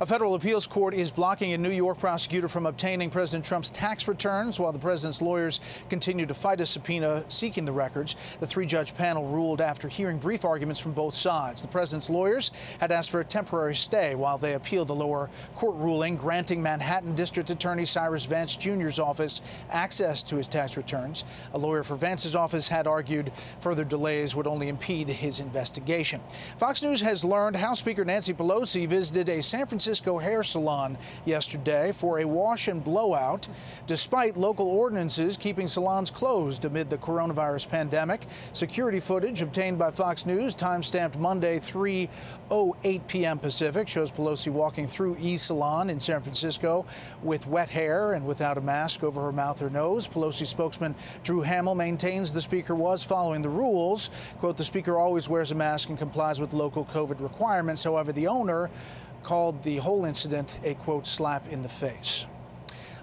A federal appeals court is blocking a New York prosecutor from obtaining President Trump's tax returns while the president's lawyers continue to fight a subpoena seeking the records. The three-judge panel ruled after hearing brief arguments from both sides. The president's lawyers had asked for a temporary stay while they appealed the lower court ruling granting Manhattan District Attorney Cyrus Vance Jr.'s office access to his tax returns. A lawyer for Vance's office had argued further delays would only impede his investigation. Fox News has learned House Speaker Nancy Pelosi visited a San Francisco hair salon yesterday for a wash and blowout, despite local ordinances keeping salons closed amid the coronavirus pandemic. Security footage obtained by Fox News, time-stamped Monday 3:08 p.m. Pacific, shows Pelosi walking through E-Salon in San Francisco with wet hair and without a mask over her mouth or nose. Pelosi spokesman Drew Hamill maintains the speaker was following the rules. Quote, the speaker always wears a mask and complies with local COVID requirements. However, the owner called the whole incident a, quote, slap in the face.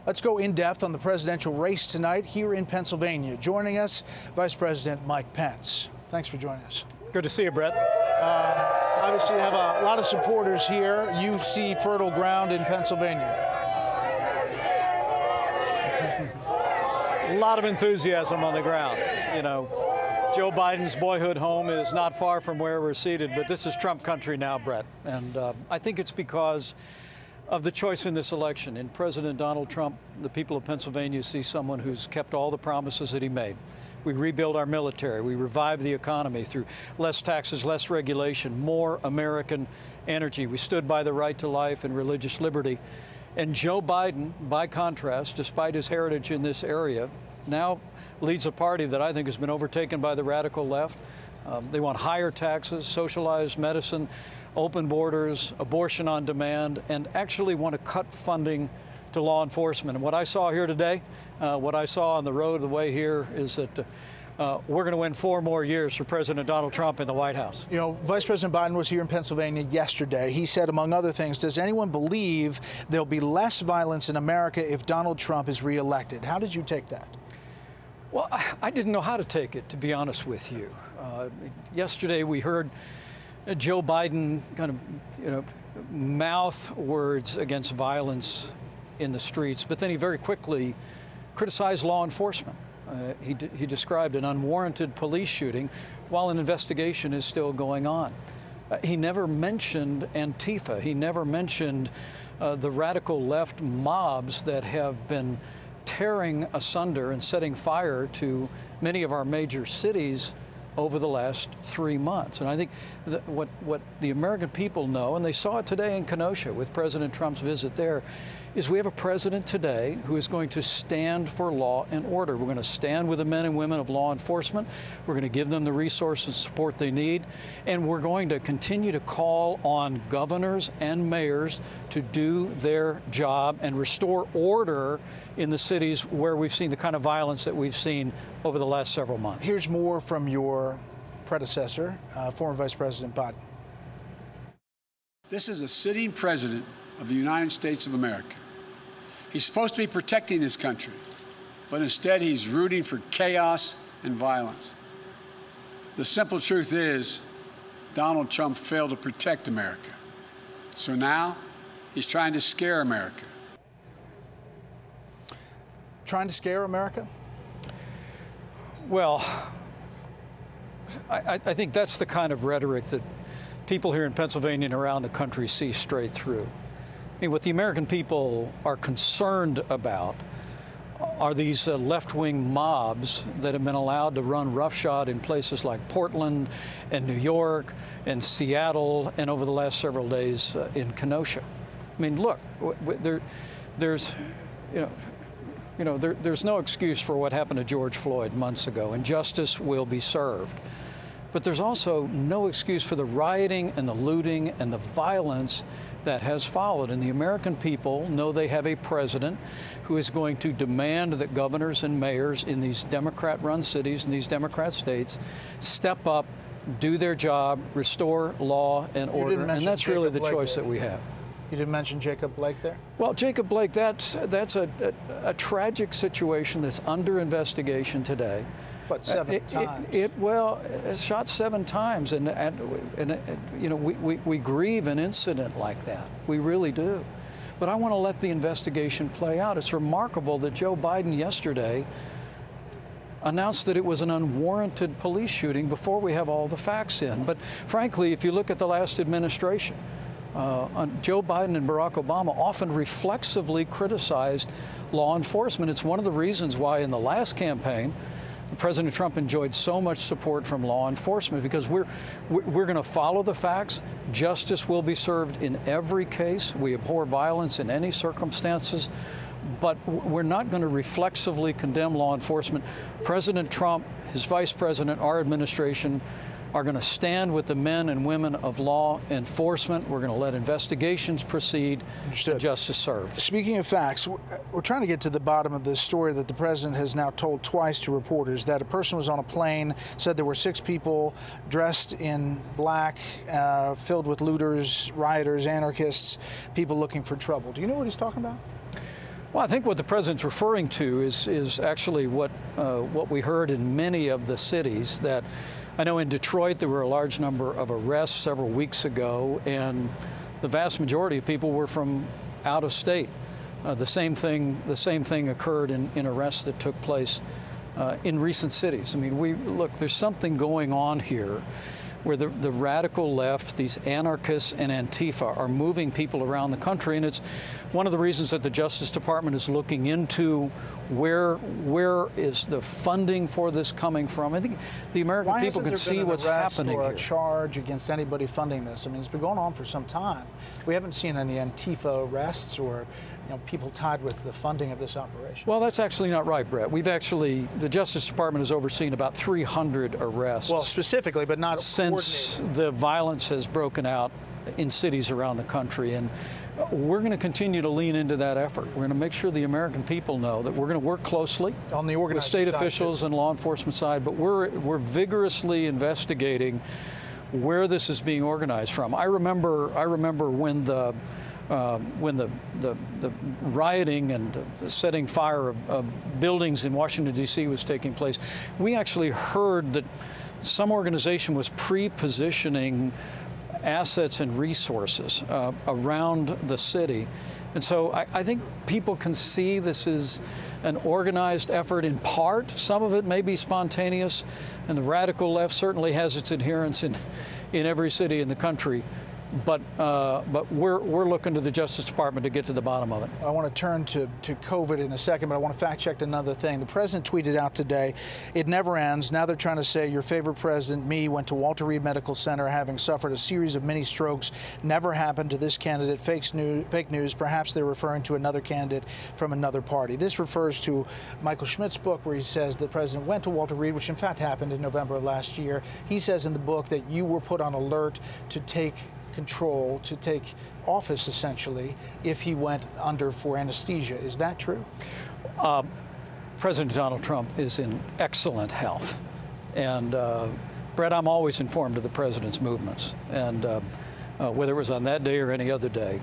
Let's go in depth on the presidential race tonight here in Pennsylvania. Joining us, Vice President Mike Pence. Thanks for joining us. Good to see you, Brett. Obviously, you have a lot of supporters here. You see fertile ground in Pennsylvania. A lot of enthusiasm on the ground. You know, Joe Biden's boyhood home is not far from where we're seated, but this is Trump country now, Brett. And I think it's because of the choice in this election. In President Donald Trump, the people of Pennsylvania see someone who's kept all the promises that he made. We rebuild our military. We revive the economy through less taxes, less regulation, more American energy. We stood by the right to life and religious liberty. And Joe Biden, by contrast, despite his heritage in this area, now leads a party that I think has been overtaken by the radical left. They want higher taxes, socialized medicine, open borders, abortion on demand, and actually want to cut funding to law enforcement. And what I saw here today, what I saw on the road the way here is that we're going to win 4 more years for President Donald Trump in the White House. You know, Vice President Biden was here in Pennsylvania yesterday. He said, among other things, does anyone believe there'll be less violence in America if Donald Trump is reelected? How did you take that? Well, I didn't know how to take it, to be honest with you. Yesterday we heard Joe Biden kind of, mouth words against violence in the streets, but then he very quickly criticized law enforcement. He described an unwarranted police shooting while an investigation is still going on. He never mentioned Antifa. He never mentioned the radical left mobs that have been tearing asunder and setting fire to many of our major cities over the last 3 months. And I think that what the American people know, and they saw it today in Kenosha with President Trump's visit there, is we have a president today who is going to stand for law and order. We're going to stand with the men and women of law enforcement. We're going to give them the resources and support they need. And we're going to continue to call on governors and mayors to do their job and restore order in the cities where we've seen the kind of violence that we've seen over the last several months. Here's more from your predecessor, former Vice President Biden. This is a sitting president of the United States of America. He's supposed to be protecting this country, but instead he's rooting for chaos and violence. The simple truth is, Donald Trump failed to protect America. So now he's trying to scare America. Trying to scare America? Well, I think that's the kind of rhetoric that people here in Pennsylvania and around the country see straight through. I mean, what the American people are concerned about are these left-wing mobs that have been allowed to run roughshod in places like Portland and New York and Seattle and over the last several days in Kenosha. I mean, look, there's no excuse for what happened to George Floyd months ago, and justice will be served. But there's also no excuse for the rioting and the looting and the violence that has followed. And the American people know they have a president who is going to demand that governors and mayors in these Democrat-run cities and these Democrat states step up, do their job, restore law and order. And that's really the choice that we have. You didn't mention Jacob Blake there? Well, Jacob Blake, that's a tragic situation that's under investigation today. But 7 times. It's shot 7 times, and you know, we grieve an incident like that. We really do. But I want to let the investigation play out. It's remarkable that Joe Biden yesterday announced that it was an unwarranted police shooting before we have all the facts in. But frankly, if you look at the last administration, Joe Biden and Barack Obama often reflexively criticized law enforcement. It's one of the reasons why in the last campaign, President Trump enjoyed so much support from law enforcement, because we're going to follow the facts. Justice will be served in every case. We abhor violence in any circumstances, but we're not going to reflexively condemn law enforcement. President Trump, his vice president, our administration are going to stand with the men and women of law enforcement. We're going to let investigations proceed and justice served. Speaking of facts, we're trying to get to the bottom of this story that the president has now told twice to reporters, that a person was on a plane, said there were 6 people dressed in black, filled with looters, rioters, anarchists, people looking for trouble. Do you know what he's talking about? Well, I think what the president's referring to is actually what we heard in many of the cities. That I know in Detroit there were a large number of arrests several weeks ago, and the vast majority of people were from out of state. The same thing occurred in arrests that took place in recent cities. I mean, look, there's something going on here where the radical left, these anarchists and Antifa, are moving people around the country, and it's one of the reasons that the Justice Department is looking into where is the funding for this coming from. I think the American people can see what's happening or here. A charge against anybody funding this? I mean, it's been going on for some time. We haven't seen any Antifa arrests or people tied with the funding of this operation. Well, that's actually not right, Brett. The Justice Department has overseen about 300 arrests. Well, specifically, but not since the violence has broken out in cities around the country. And we're going to continue to lean into that effort. We're going to make sure the American people know that we're going to work closely on the with state officials and law enforcement side, but we're vigorously investigating where this is being organized from. I remember when the rioting and the setting fire of buildings in Washington, D.C. was taking place. We actually heard that some organization was pre-positioning assets and resources around the city. And so I think people can see this is an organized effort in part. Some of it may be spontaneous, and the radical left certainly has its adherents in every city in the country. But we're looking to the Justice Department to get to the bottom of it. I want to turn to COVID in a second, but I want to fact check another thing. The president tweeted out today, "It never ends." Now they're trying to say your favorite president, me, went to Walter Reed Medical Center having suffered a series of mini strokes. Never happened to this candidate. Fake news. Perhaps they're referring to another candidate from another party. This refers to Michael Schmidt's book, where he says the president went to Walter Reed, which in fact happened in November of last year. He says in the book that you were put on alert to take control, to take office essentially, if he went under for anesthesia. Is that true? President Donald Trump is in excellent health. And Brett, I'm always informed of the president's movements. And whether it was on that day or any other day,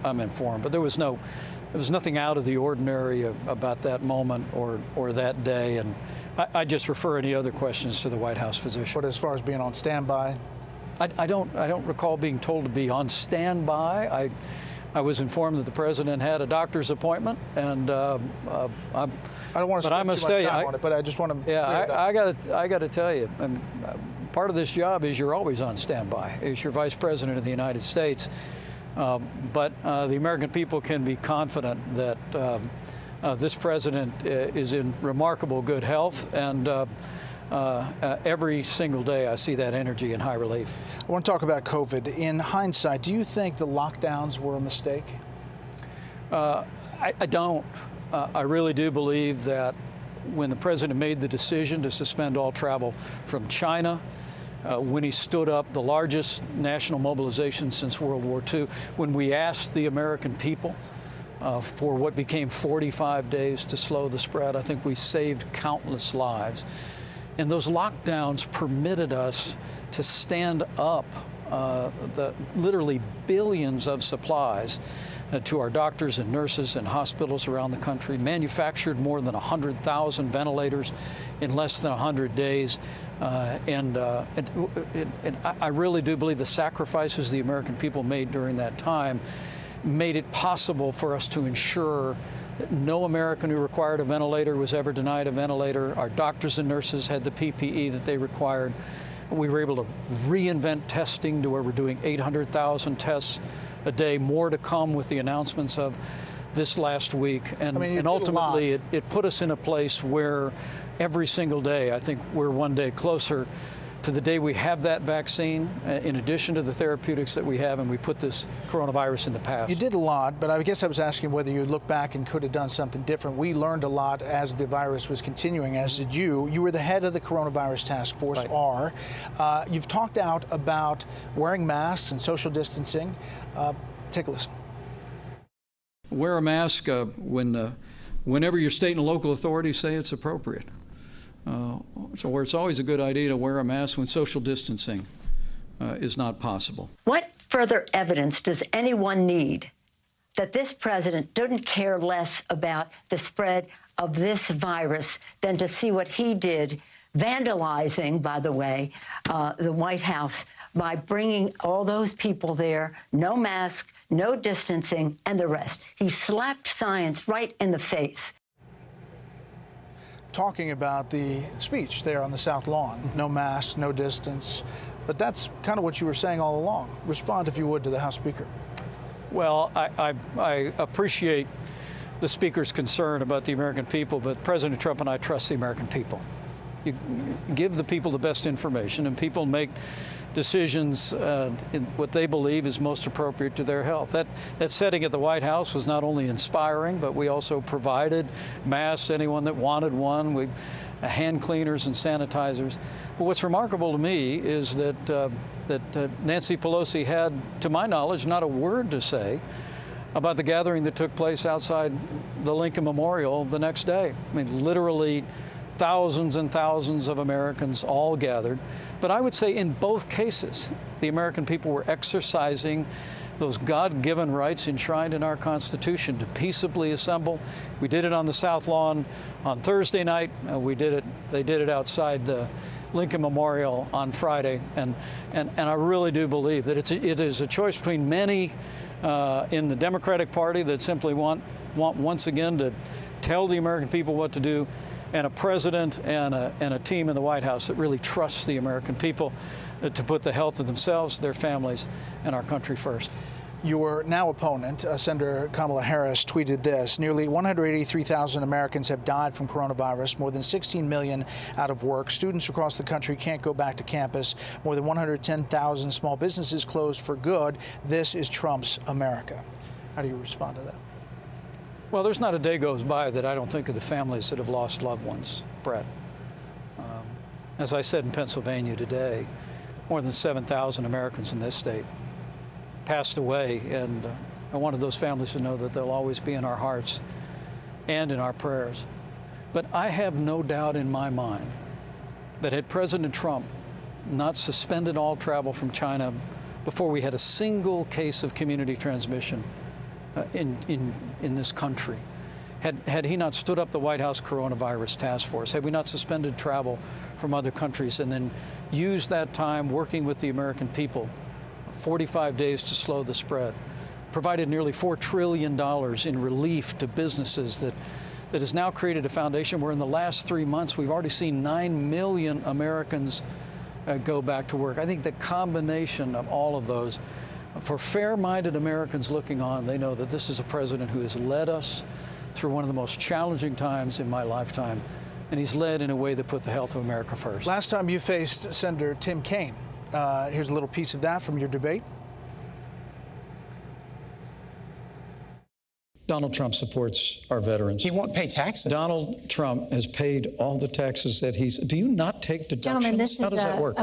I'm informed. But there was nothing out of the ordinary about that moment or that day. And I just refer any other questions to the White House physician. But as far as being on standby? I don't recall being told to be on standby. I was informed that the president had a doctor's appointment, and I don't want to spend too much time on it, but I just want to. Yeah, I got to tell you, part of this job is you're always on standby. As your vice president of the United States, but the American people can be confident that this president is in remarkable good health, and every single day I see that energy in high relief. I want to talk about COVID. In hindsight, do you think the lockdowns were a mistake? I don't. I really do believe that when the president made the decision to suspend all travel from China, when he stood up the largest national mobilization since World War II, when we asked the American people for what became 45 days to slow the spread, I think we saved countless lives. And those lockdowns permitted us to stand up the literally billions of supplies to our doctors and nurses and hospitals around the country, manufactured more than 100,000 ventilators in less than 100 days. And I really do believe the sacrifices the American people made during that time made it possible for us to ensure that no American who required a ventilator was ever denied a ventilator. Our doctors and nurses had the PPE that they required. We were able to reinvent testing to where we're doing 800,000 tests a day, more to come with the announcements of this last week. And, and ultimately, it put us in a place where every single day, I think we're one day closer to the day we have that vaccine, in addition to the therapeutics that we have, and we put this coronavirus in the past. You did a lot, but I guess I was asking whether you look back and could have done something different. We learned a lot as the virus was continuing, as did you. You were the head of the coronavirus task force, right. You've talked out about wearing masks and social distancing. Take a listen. Wear a mask whenever your state and local authorities say it's appropriate. So where it's always a good idea to wear a mask when social distancing is not possible. What further evidence does anyone need that this president didn't care less about the spread of this virus than to see what he did, vandalizing, by the way, the White House by bringing all those people there, no mask, no distancing, and the rest? He slapped science right in the face. Talking about the speech there on the South Lawn, no mask, no distance, but that's kind of what you were saying all along. Respond, if you would, to the House Speaker. Well, I appreciate the Speaker's concern about the American people, but President Trump and I trust the American people. You give the people the best information, and people make decisions in what they believe is most appropriate to their health. That setting at the White House was not only inspiring, but we also provided masks to anyone that wanted one, hand cleaners and sanitizers. But what's remarkable to me is that Nancy Pelosi had, to my knowledge, not a word to say about the gathering that took place outside the Lincoln Memorial the next day. I mean, literally thousands and thousands of Americans all gathered. But I would say in both cases, the American people were exercising those God-given rights enshrined in our Constitution to peaceably assemble. We did it on the South Lawn on Thursday night. They did it outside the Lincoln Memorial on Friday. And I really do believe that it is a choice between many in the Democratic Party that simply want once again to tell the American people what to do, and a president and a team in the White House that really trusts the American people to put the health of themselves, their families, and our country first. Your now opponent, Senator Kamala Harris, tweeted this: nearly 183,000 Americans have died from coronavirus, more than 16 million out of work. Students across the country can't go back to campus. More than 110,000 small businesses closed for good. This is Trump's America. How do you respond to that? Well, there's not a day goes by that I don't think of the families that have lost loved ones, Bret. As I said in Pennsylvania today, more than 7,000 Americans in this state passed away, and I wanted those families to know that they'll always be in our hearts and in our prayers. But I have no doubt in my mind that had President Trump not suspended all travel from China before we had a single case of community transmission in this country, had he not stood up the White House coronavirus task force, had we not suspended travel from other countries and then used that time working with the American people, 45 days to slow the spread, provided nearly $4 trillion in relief to businesses that has now created a foundation where in the last 3 months we've already seen 9 million Americans go back to work. I think the combination of all of those, for fair-minded Americans looking on, they know that this is a president who has led us through one of the most challenging times in my lifetime, and he's led in a way that put the health of America first. Last time you faced Senator Tim Kaine. Here's a little piece of that from your debate. Donald Trump supports our veterans. He won't pay taxes. Donald Trump has paid all the taxes that do you not take deductions? Gentlemen, this How does that work?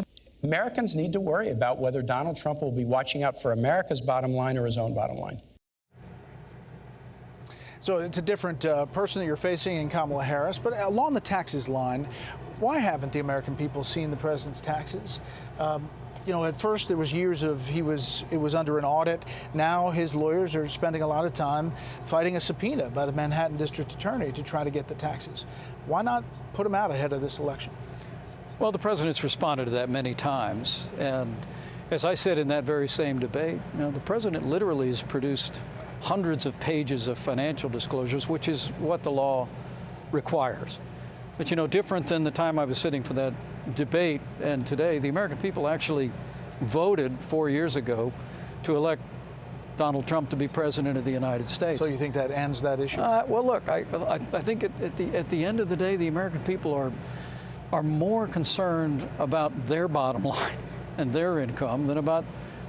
Americans need to worry about whether Donald Trump will be watching out for America's bottom line or his own bottom line. So it's a different person that you're facing in Kamala Harris, but along the taxes line, why haven't the American people seen the president's taxes? You know, at first there was years of it was under an audit. Now his lawyers are spending a lot of time fighting a subpoena by the Manhattan District Attorney to try to get the taxes. Why not put him out ahead of this election? Well, the president's responded to that many times, and as I said in that very same debate, you know, the president literally has produced hundreds of pages of financial disclosures, which is what the law requires. But, you know, different than the time I was sitting for that debate and today, the American people actually voted 4 years ago to elect Donald Trump to be president of the United States. So you think that ends that issue? Well, look, I think at the end of the day, the American people are more concerned about their bottom line and their income than about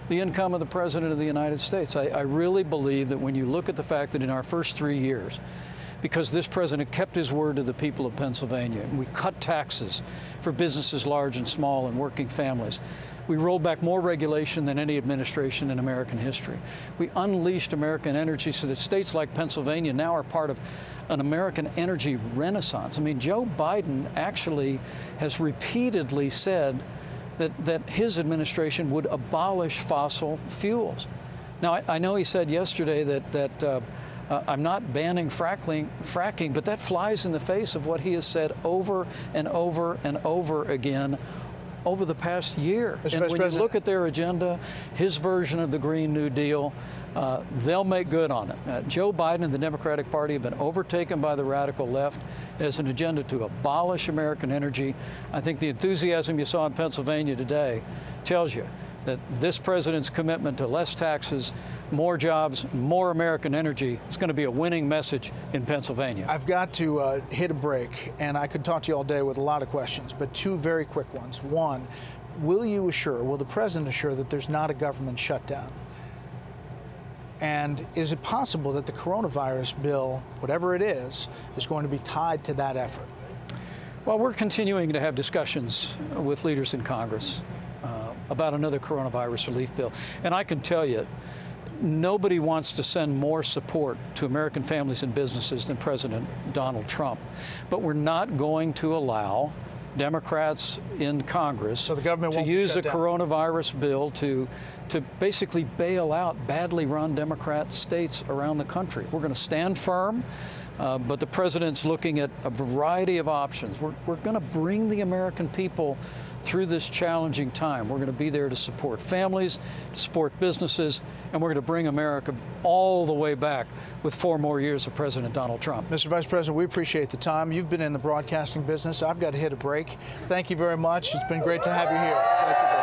the income of the President of the United States. I really believe that when you look at the fact that in our first 3 years, because this president kept his word to the people of Pennsylvania, and we cut taxes for businesses large and small and working families. We rolled back more regulation than any administration in American history. We unleashed American energy so that states like Pennsylvania now are part of an American energy renaissance. I mean, Joe Biden actually has repeatedly said that his administration would abolish fossil fuels. Now, I know he said yesterday that I'm not banning fracking, but that flies in the face of what he has said over and over and over again over the past year. And when you look at their agenda, his version of the Green New Deal, they'll make good on it. Joe Biden and the Democratic Party have been overtaken by the radical left as an agenda to abolish American energy. I think the enthusiasm you saw in Pennsylvania today tells you that this president's commitment to less taxes, more jobs, more American energy, it's going to be a winning message in Pennsylvania. I've got to hit a break, and I could talk to you all day with a lot of questions, but two very quick ones. One, will the president assure that there's not a government shutdown? And is it possible that the coronavirus bill, whatever it is going to be tied to that effort? Well, we're continuing to have discussions with leaders in Congress about another coronavirus relief bill. And I can tell you, nobody wants to send more support to American families and businesses than President Donald Trump. But we're not going to allow Democrats in Congress to use a coronavirus bill to basically bail out badly run Democrat states around the country. We're going to stand firm, but the president's looking at a variety of options. We're going to bring the American people through this challenging time. We're going to be there to support families, to support businesses, and we're going to bring America all the way back with 4 more years of President Donald Trump. Mr. Vice President, we appreciate the time. You've been in the broadcasting business. I've got to hit a break. Thank you very much. It's been great to have you here. Thank you.